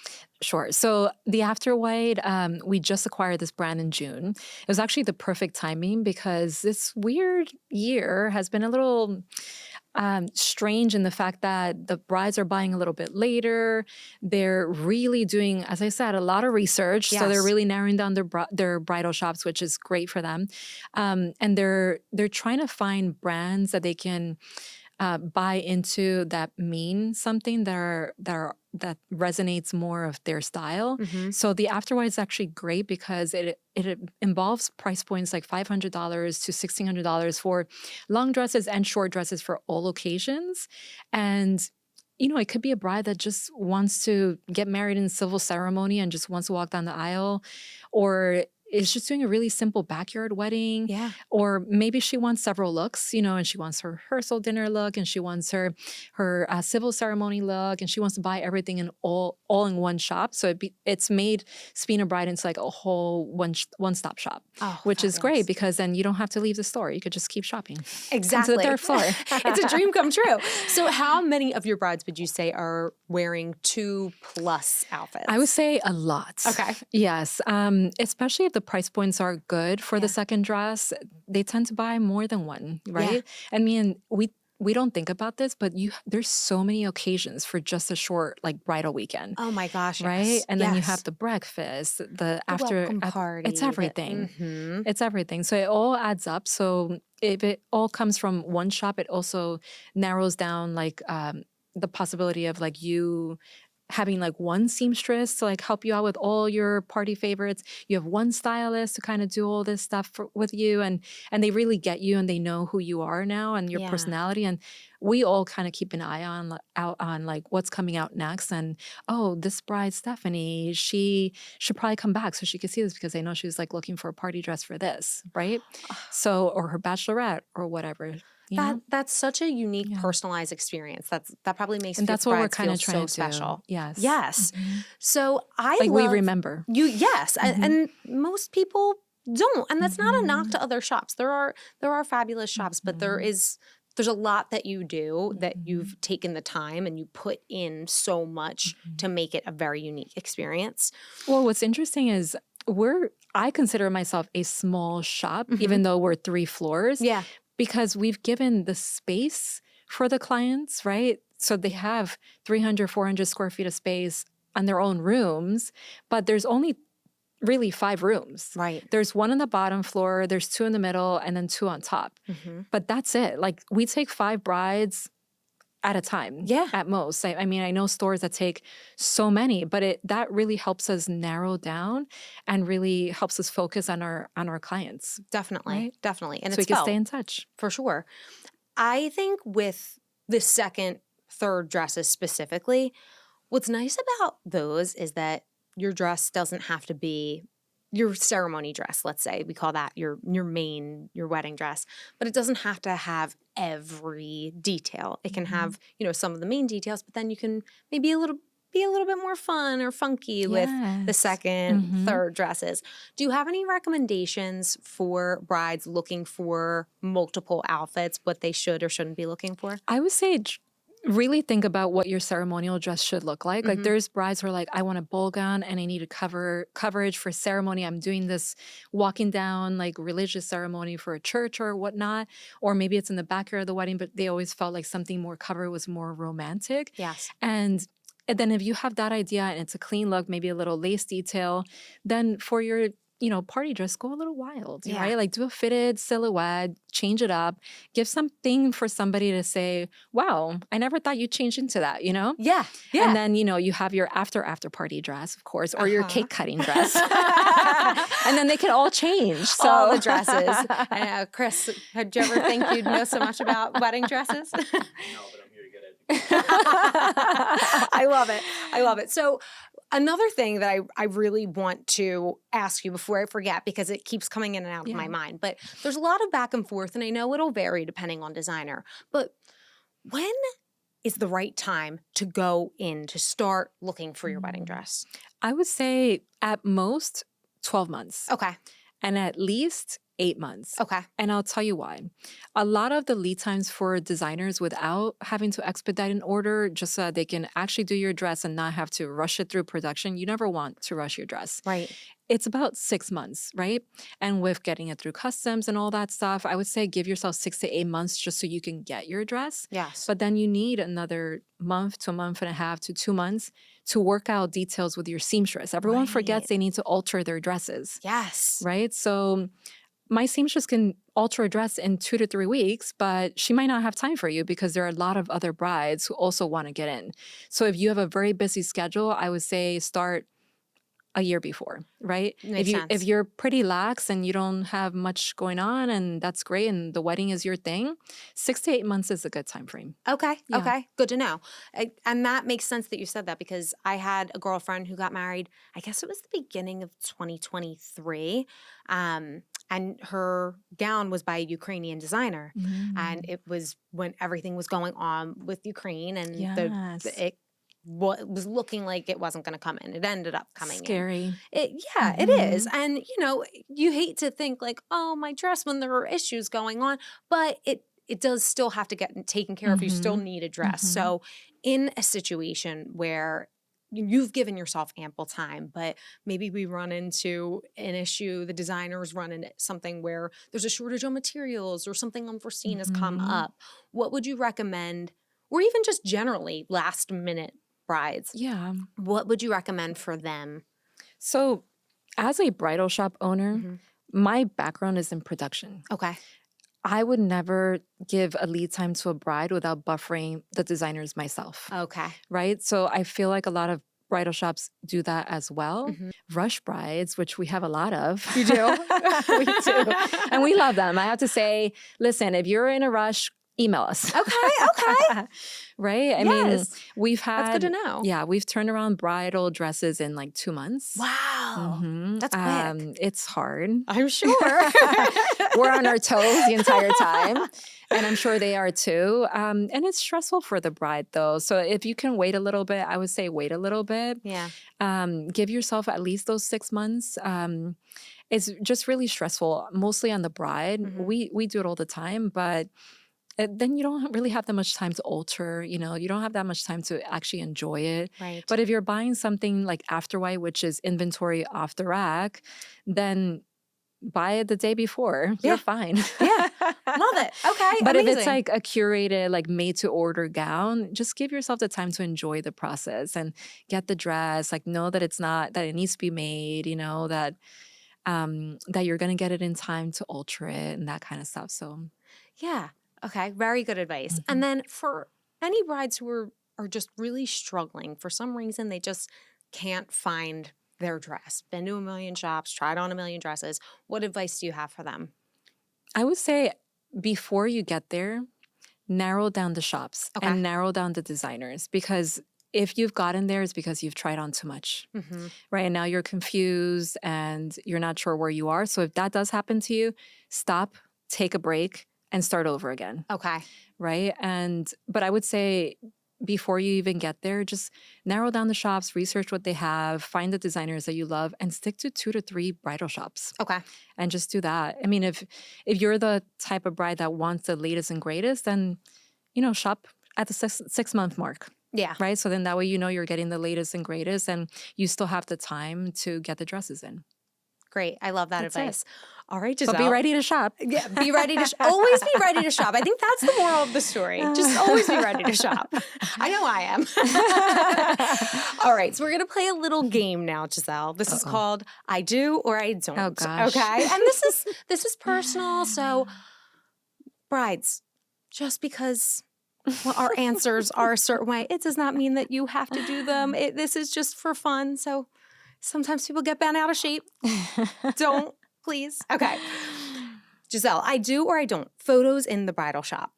Sure. So the After White, we just acquired this brand in June. It was actually the perfect timing because this weird year has been a little strange in the fact that the brides are buying a little bit later. They're really doing, as I said, a lot of research. So they're really narrowing down their bridal shops, which is great for them. And they're trying to find brands that they can buy into that mean something that resonates more of their style. So the After White is actually great because it involves price points like $500 to $1,600 for long dresses and short dresses for all occasions. And you know, it could be a bride that just wants to get married in civil ceremony and just wants to walk down the aisle, or is just doing a really simple backyard wedding. Yeah. Or maybe she wants several looks, you know, and she wants her rehearsal dinner look, and she wants her civil ceremony look, and she wants to buy everything in all in one shop. So it's made Spina Bride into like a whole one-stop shop, which is great because then you don't have to leave the store. You could just keep shopping. Exactly. To the third floor. It's a dream come true. So how many of your brides would you say are wearing 2+ outfits? I would say a lot. Okay. Yes. Especially if the price points are good for the second dress, they tend to buy more than one, right? Yeah. I mean, we don't think about this, but there's so many occasions for just a short like bridal weekend. Oh my gosh, right? Yes. And then you have the breakfast, the after welcome party. It's everything. It's everything. So it all adds up. So if it all comes from one shop, it also narrows down like the possibility of like you having like one seamstress to like help you out with all your party favorites. You have one stylist to kind of do all this stuff with you, and they really get you and they know who you are now and your personality. And we all kind of keep an eye out on like what's coming out next. And this bride Stephanie, she should probably come back so she could see this because they know she was like looking for a party dress for this, right? So or her bachelorette or whatever. That's such a unique, personalized experience. That probably makes and that's what we're kind of feel trying so to special. Do. Yes. So we remember you. Yes, and most people don't, and that's not a knock to other shops. There are fabulous shops, but there's a lot that you do that you've taken the time and you put in so much to make it a very unique experience. Well, what's interesting is I consider myself a small shop, even though we're 3 floors. Yeah. Because we've given the space for the clients, right? So they have 300, 400 square feet of space on their own rooms, but there's only really 5 rooms. Right. There's 1 on the bottom floor, there's 2 in the middle, and then 2 on top. But that's it. Like we take 5 brides at a time, at most. I mean, I know stores that take so many, but that really helps us narrow down and really helps us focus on our clients. Definitely, right? Definitely. And so we can stay in touch. For sure. I think with the second, third dresses specifically, what's nice about those is that your dress doesn't have to be your ceremony dress, let's say. We call that your wedding dress. But it doesn't have to have every detail. It can have, some of the main details, but then you can maybe be a little bit more fun or funky with the second, third dresses. Do you have any recommendations for brides looking for multiple outfits, what they should or shouldn't be looking for? I would say really think about what your ceremonial dress should look like. Like there's brides who are like, I want a ball gown and I need a coverage for ceremony. I'm doing this walking down like religious ceremony for a church or whatnot. Or maybe it's in the backyard of the wedding, but they always felt like something more covered was more romantic. Yes. And then if you have that idea and it's a clean look, maybe a little lace detail, then for your party dress, go a little wild, right? Like do a fitted silhouette, change it up, give something for somebody to say, wow, I never thought you'd change into that, Yeah. And then, you have your after party dress, of course, or your cake cutting dress. And then they can all change. So all the dresses. I know. Chris, did you ever think you'd know so much about wedding dresses? No, but I'm here to get educated. I love it. So another thing that I really want to ask you before I forget, because it keeps coming in and out of my mind, but there's a lot of back and forth, and I know it'll vary depending on designer, but when is the right time to go in to start looking for your wedding dress? I would say at most 12 months. Okay. And at least 8 months. Okay. And I'll tell you why. A lot of the lead times for designers without having to expedite an order just so that they can actually do your dress and not have to rush it through production. You never want to rush your dress. Right. It's about 6 months, right? And with getting it through customs and all that stuff, I would say give yourself 6 to 8 months just so you can get your dress. Yes. But then you need another month to a month and a half to 2 months to work out details with your seamstress. Everyone forgets they need to alter their dresses. Yes. Right? So my seamstress can alter a dress in 2 to 3 weeks, but she might not have time for you because there are a lot of other brides who also want to get in. So if you have a very busy schedule, I would say start a year before, right? Makes sense. If you're pretty lax and you don't have much going on, and that's great, and the wedding is your thing, 6 to 8 months is a good time frame. Okay. Yeah. Okay. Good to know. And that makes sense that you said that, because I had a girlfriend who got married, I guess it was the beginning of 2023. And her gown was by a Ukrainian designer. And it was when everything was going on with Ukraine, and it was looking like it wasn't going to come in. It ended up coming Scary. in. It is. And, you hate to think like, oh, my dress, when there are issues going on, but it does still have to get taken care of. You still need a dress. So in a situation where you've given yourself ample time, but maybe we run into an issue, the designers run into something where there's a shortage of materials or something unforeseen has come up, what would you recommend, or even just generally last minute brides? Yeah. What would you recommend for them? So as a bridal shop owner, my background is in production. Okay. I would never give a lead time to a bride without buffering the designers myself. Okay. Right? So I feel like a lot of bridal shops do that as well. Rush brides, which we have a lot of. You do? We do. And we love them. I have to say, listen, if you're in a rush, email us. Okay. Right? I mean, we've had— That's good to know. Yeah, we've turned around bridal dresses in like 2 months. Wow. That's quick. It's hard. I'm sure. We're on our toes the entire time. And I'm sure they are too. And it's stressful for the bride though. So if you can wait a little bit, I would say wait a little bit. Yeah. Give yourself at least those 6 months. It's just really stressful, mostly on the bride. We do it all the time, but then you don't really have that much time to alter, you don't have that much time to actually enjoy it. Right. But if you're buying something like afterwhite, which is inventory off the rack, then buy it the day before. You're fine. Yeah. Love it. Okay. But amazing. if it's like a curated, like made to order gown, just give yourself the time to enjoy the process and get the dress, like know that it's not, that it needs to be made, that you're going to get it in time to alter it and that kind of stuff. So yeah. Okay. Very good advice. And then for any brides who are just really struggling, for some reason, they just can't find their dress, been to a million shops, tried on a million dresses, what advice do you have for them? I would say before you get there, narrow down the shops and narrow down the designers, because if you've gotten there, it's because you've tried on too much, right? And now you're confused and you're not sure where you are. So if that does happen to you, stop, take a break, and start over again. Okay. Right? But I would say before you even get there, just narrow down the shops, research what they have, find the designers that you love, and stick to 2 to 3 bridal shops. Okay. And just do that. I mean, if you're the type of bride that wants the latest and greatest, then, shop at the 6-month mark. Yeah. Right? So then that way you're getting the latest and greatest, and you still have the time to get the dresses in. Great. I love that That's advice. it. All right, Giselle. So be ready to shop. Yeah, be ready to always be ready to shop. I think that's the moral of the story. Just always be ready to shop. I know I am. All right, so we're going to play a little game now, Giselle. This is called I Do or I Don't. Oh, gosh. Okay? And this is personal, so brides, just because our answers are a certain way, it does not mean that you have to do them. This is just for fun, so sometimes people get bent out of shape. Don't. Please. Okay. Giselle, I do or I don't photos in the bridal shop?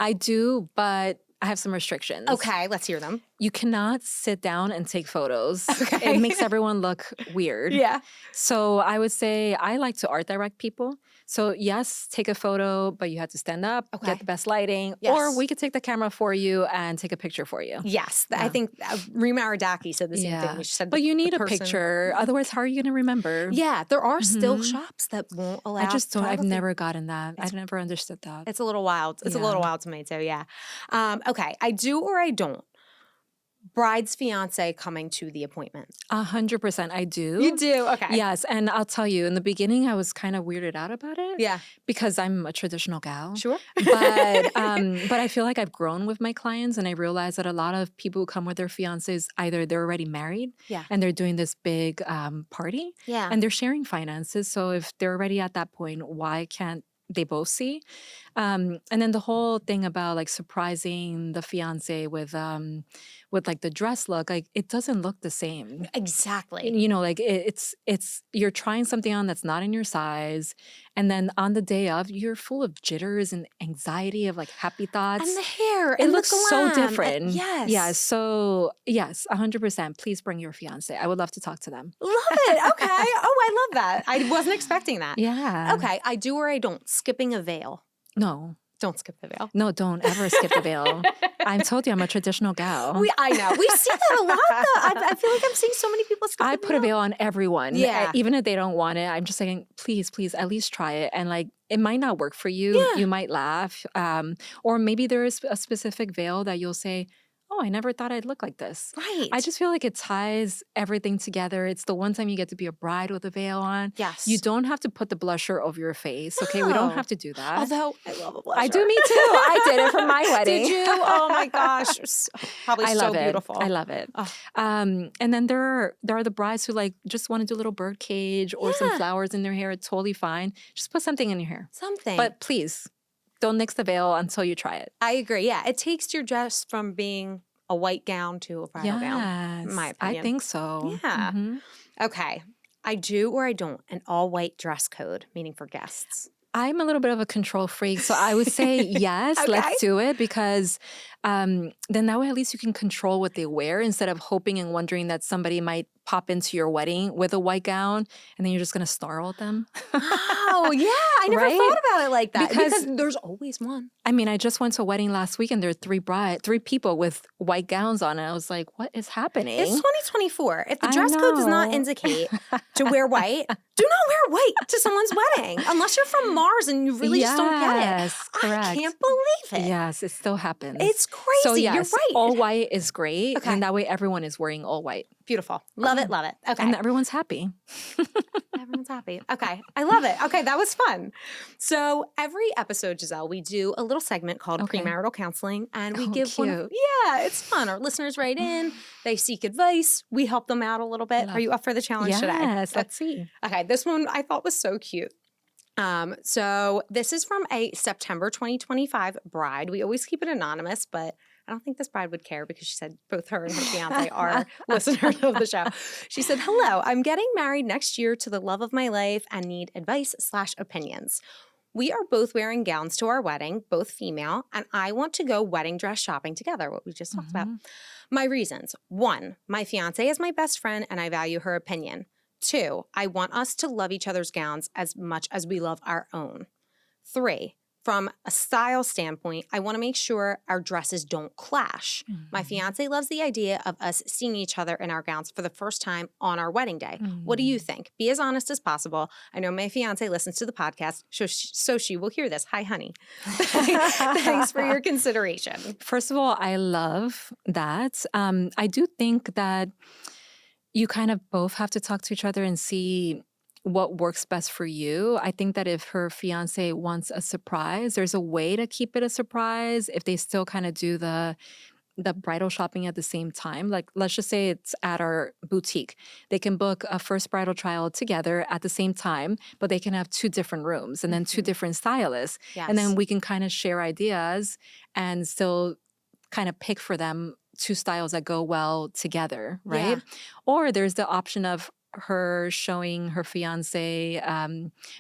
I do, but I have some restrictions. Okay, let's hear them. you cannot sit down and take photos. Okay. It makes everyone look weird. Yeah. So I would say I like to art direct people. So yes, take a photo, but you have to stand up, Okay. get the best lighting, Yes. or we could take the camera for you and take a picture for you. Yes. I think Rima Ardaki said the same thing. She said, but you need a person... picture. Otherwise, how are you going to remember? Yeah. There are still shops that won't allow I just don't. I've photography. never gotten that. I never understood that. It's a little wild. It's a little wild to me too. Yeah. Okay. I do or I don't. Bride's fiance coming to the appointment. 100% I do. You do? Okay. Yes. And I'll tell you, in the beginning, I was kind of weirded out about it. Yeah. Because I'm a traditional gal. Sure. But I feel like I've grown with my clients, and I realize that a lot of people who come with their fiancés, either they're already married and they're doing this big party and they're sharing finances. So if they're already at that point, why can't they both see? And then the whole thing about like surprising the fiance with like the dress look, like it doesn't look the same. Exactly. You know, like it's you're trying something on that's not in your size, and then on the day of, you're full of jitters and anxiety of like happy thoughts. And the hair, it and looks the so glam. different. Yes. Yeah. So yes, 100%. Please bring your fiance. I would love to talk to them. Love it. Okay. Oh, I love that. I wasn't expecting that. Yeah. Okay. I do or I don't. Skipping a veil. No. Don't skip the veil. No, don't ever skip the veil. I told you I'm a traditional gal. I know. We see that a lot, though. I feel like I'm seeing so many people skip I the put a veil on everyone. Yeah. Even if they don't want it, I'm just saying, please, at least try it. And like, it might not work for you. Yeah. You might laugh. Or maybe there is a specific veil that you'll say, oh, I never thought I'd look like this. Right. I just feel like it ties everything together. It's the one time you get to be a bride with a veil on. Yes. You don't have to put the blusher over your face. Okay, we don't No. have to do that. Although I love a blusher. I do, me too. I did it for my wedding. Did you? Oh my gosh. Probably I so love it. beautiful. I love it. Oh. And then there are the brides who like just want to do a little bird cage or some flowers in their hair. It's totally fine. Just put something in your hair. Something. But please, don't nix the veil until you try it. I agree. Yeah. It takes your dress from being a white gown to a bridal gown, in my opinion. I think so. Yeah. Mhm. Okay. I do or I don't. An all-white dress code, meaning for guests. I'm a little bit of a control freak, so I would say yes, Okay. let's do it, because then that way at least you can control what they wear instead of hoping and wondering that somebody might pop into your wedding with a white gown and then you're just going to snarl at them. Oh, yeah. I never Right? thought about it like that. Because- Because there's always one. I mean, I just went to a wedding last week and there were three people with white gowns on, and I was like, what is happening? It's 2024. If the I dress code does not know. indicate to wear white, do not wear white to someone's wedding. Unless you're from Mars and you really just don't get it. Yes, correct. I can't believe it. Yes, it still happens. It's crazy. So yes, You're right. all white is great, Okay. and that way everyone is wearing all white. Beautiful. Love it. Love it. Okay. And everyone's happy. Everyone's happy. Okay. I love it. Okay. That was fun. So every episode, Giselle, we do a little segment called Okay. Premarital Counseling, and we Oh, give one. cute. Yeah, it's fun. Our listeners write in, they seek advice. We help them out a little bit. Are you up for the challenge today? Yes, let's see. Okay. This one I thought was so cute. So this is from a September 2025 bride. We always keep it anonymous, but I don't think this bride would care because she said both her and her fiance are listeners of the show. She said, hello, I'm getting married next year to the love of my life and need advice/opinions. We are both wearing gowns to our wedding, both female, and I want to go wedding dress shopping together, what we just talked about. My reasons: 1, my fiance is my best friend and I value her opinion. 2, I want us to love each other's gowns as much as we love our own. 3, from a style standpoint, I want to make sure our dresses don't clash. My fiance loves the idea of us seeing each other in our gowns for the first time on our wedding day. What do you think? Be as honest as possible. I know my fiance listens to the podcast, so she will hear this. Hi, honey. Thanks for your consideration. First of all, I love that. I do think that you kind of both have to talk to each other and see what works best for you. I think that if her fiance wants a surprise, there's a way to keep it a surprise if they still kind of do the bridal shopping at the same time. Like, let's just say it's at our boutique. They can book a first bridal trial together at the same time, but they can have 2 different rooms and then 2 different stylists. Yes. And then we can kind of share ideas and still kind of pick for them 2 styles that go well together, right? Yeah. Or there's the option of her showing her fiance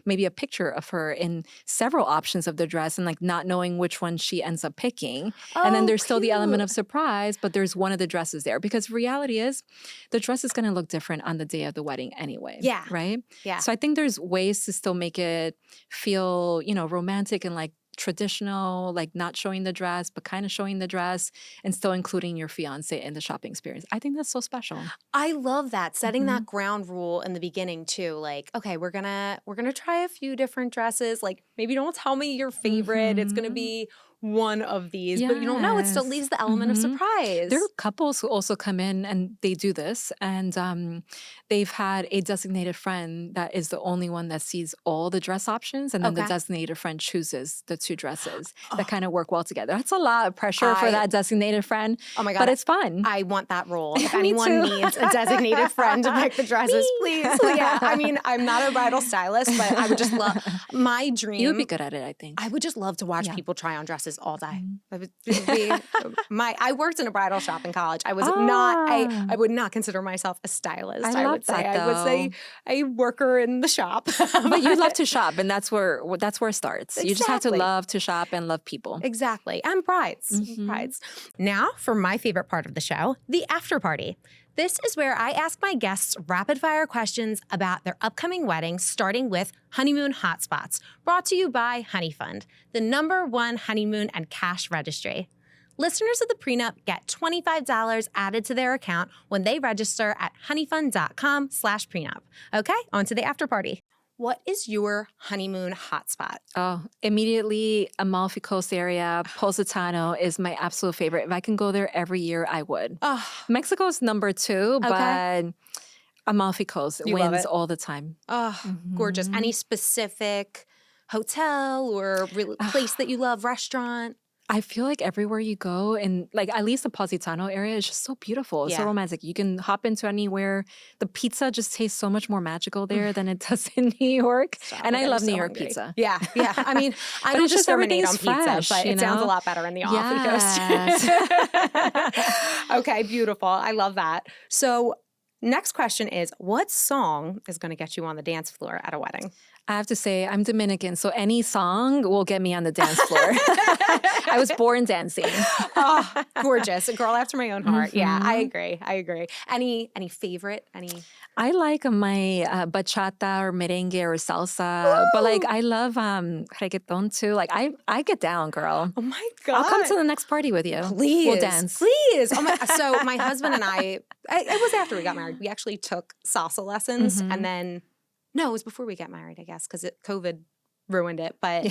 maybe a picture of her in several options of the dress and like not knowing which one she ends up picking. And then there's still the element of surprise, but there's one of the dresses there because reality is the dress is going to look different on the day of the wedding anyway. Yeah. Right? Yeah. So I think there's ways to still make it feel, romantic and like traditional, like not showing the dress, but kind of showing the dress and still including your fiance in the shopping experience. I think that's so special. I love that. Setting that ground rule in the beginning too. Like, okay, we're gonna try a few different dresses. Like maybe don't tell me your favorite. It's gonna be one of these, but you don't know. It still leaves the element of surprise. There are couples who also come in and they do this, and they've had a designated friend that is the only one that sees all the dress options, and then the designated friend chooses the two dresses that kind of work well together. That's a lot of pressure for that designated friend. Oh my God. But it's fun. I want that role. If anyone needs a designated friend to pick the dresses, please. Yeah. I mean, I'm not a bridal stylist, but I would just love my dream. You would be good at it, I think. I would just love to watch people try on dresses all day. It would be I worked in a bridal shop in college. I was not I would not consider myself a stylist. I would say a worker in the shop. But you love to shop, and that's where it starts. Exactly. You just have to love to shop and love people. Exactly. And brides. Brides. Now for my favorite part of the show, the after party. This is where I ask my guests rapid-fire questions about their upcoming wedding, starting with honeymoon hotspots, brought to you by Honey Fund, the #1 honeymoon and cash registry. Listeners of the Pre Nup get $25 added to their account when they register at honeyfund.com/prenup. Okay, on to the after party. What is your honeymoon hotspot? Oh, immediately Amalfi Coast area, Positano is my absolute favorite. If I can go there every year, I would. Oh. Mexico's #2, but Amalfi Coast wins all the time. Oh, gorgeous. Any specific hotel or place that you love, restaurant? I feel like everywhere you go, and like at least the Positano area is just so beautiful. It's so romantic. You can hop into anywhere. The pizza just tastes so much more magical there than it does in New York. And I love New York pizza. Yeah, yeah. I mean, I don't discriminate on pizza, but it sounds a lot better in the Amalfi Coast. Okay, beautiful. I love that. So next question is, what song is going to get you on the dance floor at a wedding? I have to say, I'm Dominican, so any song will get me on the dance floor. I was born dancing. Oh, gorgeous. A girl after my own heart. Yeah, I agree. Any favorite? I like my bachata or merengue or salsa, but like I love reggaeton too. Like I get down, girl. Oh my God. I'll come to the next party with you. Please. We'll dance. Please. So my husband and I, it was after we got married. We actually took salsa lessons and then, no, it was before we got married, I guess, because COVID ruined it. But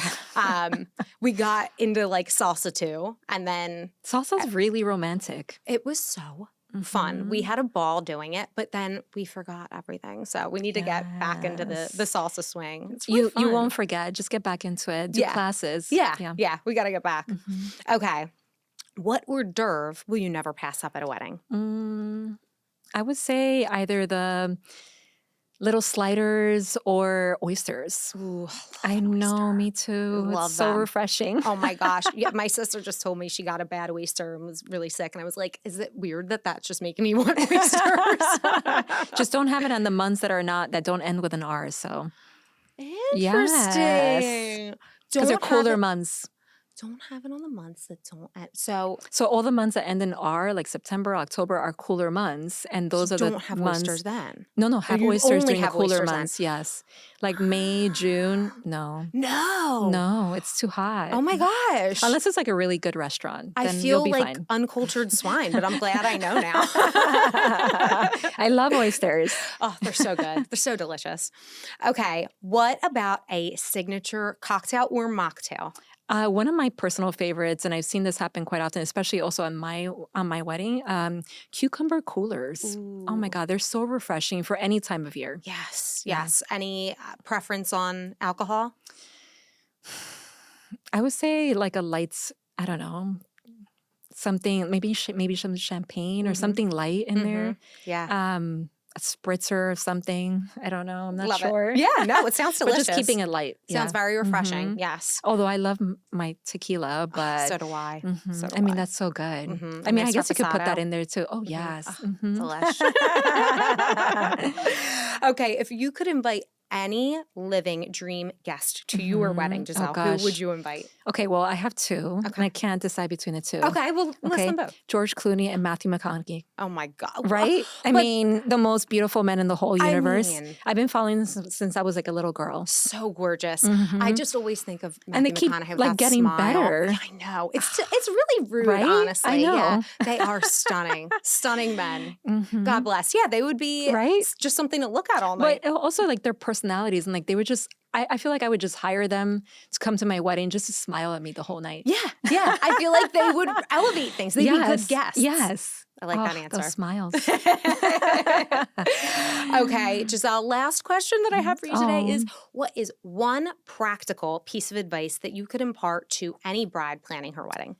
we got into like salsa too. And then salsa's really romantic. It was so fun. We had a ball doing it, but then we forgot everything. So we need to get back into the salsa swing. It's really fun. You won't forget. Just get back into it. Do classes. Yeah. We got to get back. Okay. What hors d'oeuvre will you never pass up at a wedding? I would say either the little sliders or oysters. Ooh, I know, me too. Love it's so them. refreshing. Oh my gosh. Yeah, my sister just told me she got a bad oyster and was really sick. And I was like, is it weird that that's just making me want oysters? Just don't have it on the months that don't end with an R. So interesting. Because they're cooler months. Don't have it on the months that don't end. So all the months that end in R, like September, October, are cooler months, and those are the months. Don't have oysters then. No, have oysters during the cooler months. Yes, like May, June. No, it's too hot. Oh my gosh! Unless it's like a really good restaurant. I then feel you'll be like fine. Uncultured swine, but I'm glad I know now. I love oysters. Oh, they're so good. They're so delicious. Okay, what about a signature cocktail or mocktail? One of my personal favorites, and I've seen this happen quite often, especially also on my wedding, cucumber coolers. Ooh. Oh my God, they're so refreshing for any time of year. Yes. Any preference on alcohol? I would say like a light, I don't know, something, maybe some champagne or something light in there. Yeah. a spritzer or something. I don't know. I'm not Love sure. it. Yeah, no, it sounds But delicious. just keeping it light. Sounds very refreshing. Yes. Although I love my tequila, but So do I. So do I mean, I. that's so good. Mhm. I A mean, I nice guess you could put that reposado. in there too. Oh, yes. Delish. Okay, if you could invite any living dream guest to your wedding, Giselle, who would you invite? Okay, well, I have two, and I can't decide between the two. Okay, well, list them both. George Clooney and Matthew McConaughey. Oh my God. Right? I mean, the most beautiful men in the whole universe. mean- I've been following this since I was like a little girl. So gorgeous. I just always think of Matthew And they keep, McConaughey with like, that getting smile. better. Yeah, I know. It's really rude, Right? honestly. I know. Yeah, they are stunning. Stunning men. God bless. Yeah, they would be just something to look at all night. But also like their personalities and like they would just, I feel like I would just hire them to come to my wedding just to smile at me the whole night. Yeah. I feel like they would elevate things. They'd be good guests. Yes. I like that answer. Those smiles. Okay, Giselle, last question that I have for you today is, what is one practical piece of advice that you could impart to any bride planning her wedding?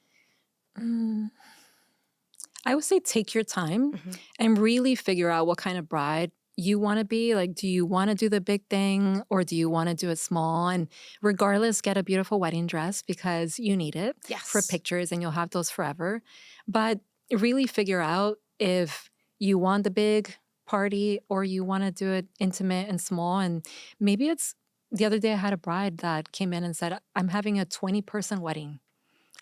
I would say take your time and really figure out what kind of bride you want to be. Like, do you want to do the big thing or do you want to do it small? And regardless, get a beautiful wedding dress because you need it for pictures and you'll have those forever. But really figure out if you want the big party or you want to do it intimate and small. And maybe it's the other day I had a bride that came in and said, I'm having a 20-person wedding.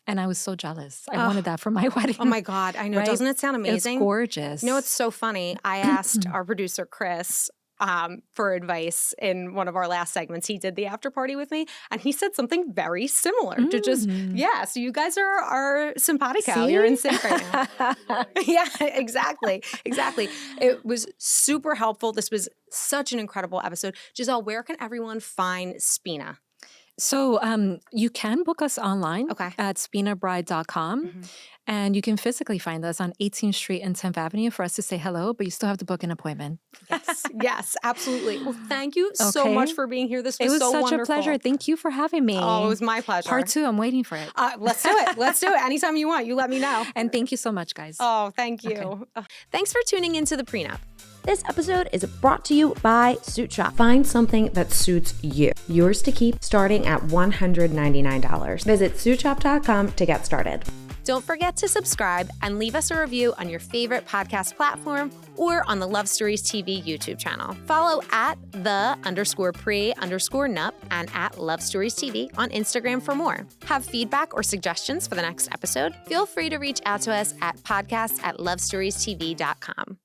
And I was so jealous. I wanted that for my wedding. Oh my God, I know. Right? Doesn't it sound amazing? It's gorgeous. You know, it's so funny. I asked our producer, Chris, for advice in one of our last segments. He did the after party with me, and he said something very similar to just, so you guys are simpatico. See? You're in sync right now. Yeah, exactly. It was super helpful. This was such an incredible episode. Giselle, where can everyone find Spina? So you can book us online at spinabride.com. And you can physically find us on 18th Street and 10th Avenue for us to say hello, but you still have to book an appointment. Yes, absolutely. Well, thank you so much for being here. This was so such wonderful. a pleasure. Thank you for having me. Oh, it was my pleasure. Part 2, I'm waiting for it. Let's do it. Let's do it. Anytime you want, you let me know. And thank you so much, guys. Oh, thank you. Thanks for tuning into the Pre Nup. This episode is brought to you by Suit Shop. Find something that suits you. Yours to keep, starting at $199. Visit suitshop.com to get started. Don't forget to subscribe and leave us a review on your favorite podcast platform or on the Love Stories TV YouTube channel. Follow at @the_pre_nup and at Love Stories TV on Instagram for more. Have feedback or suggestions for the next episode? Feel free to reach out to us at podcast@lovestoriestv.com.